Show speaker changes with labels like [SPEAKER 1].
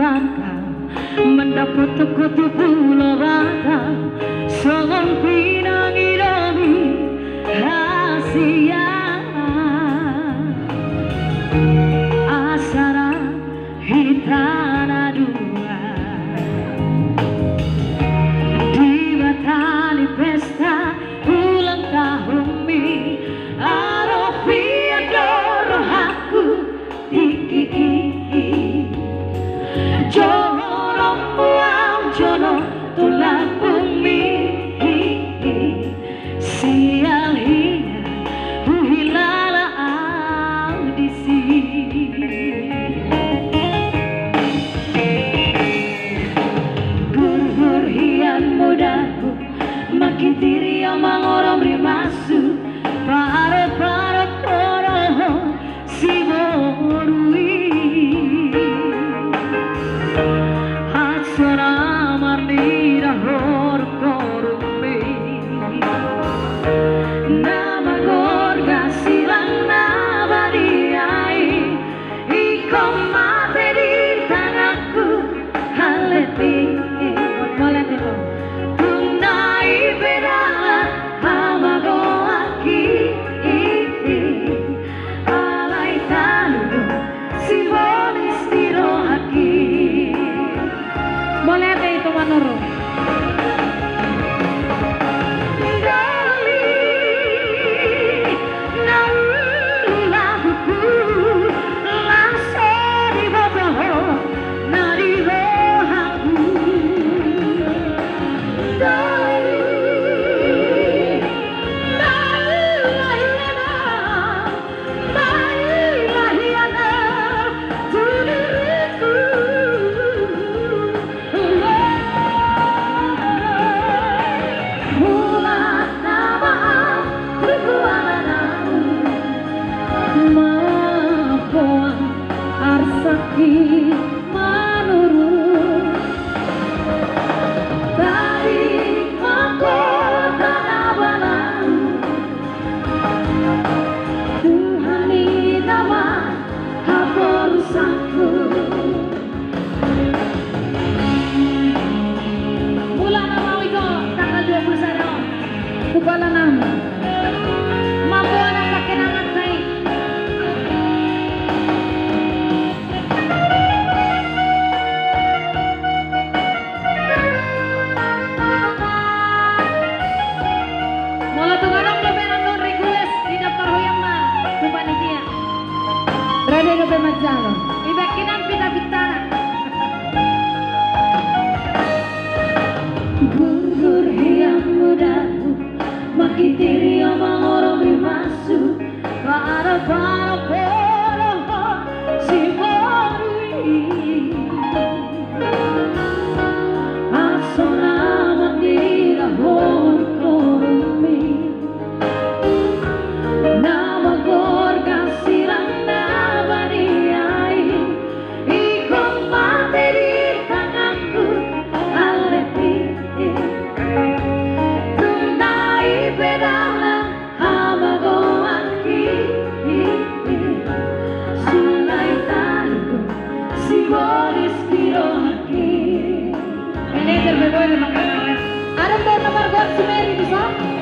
[SPEAKER 1] bangka mendapat kutu pulau bangka sogon pinang iromi Asia asara hitana dua di batali pesta ulang tahun mi Arofia doro aku iki jono puang jono tulang bumi sial hia uhilala audisi gur hian mudaku makin diri yang mangorom rimasu pare koro si borui hatsara marnira hor korumbe nama gorga silang nabadiai ikom mate di tanganku haleti maletino tunai bedala hamago aki alai talu si bonis tiro aki bolete itu manuru arsaki manurut dari mahkota nabalan Tuhani nama haporusaku bulan nama iko tanggal 21 Kupala nama mampu anak kakenangan baik Radio Gabe Majalo, ibakinan pita pitana. Gugur hiang mudaku, makin diri omang orang bimasu, para si borui. Asona mandira hor korumi, nama gorga silang Ada nomor buat Sumeri bisa?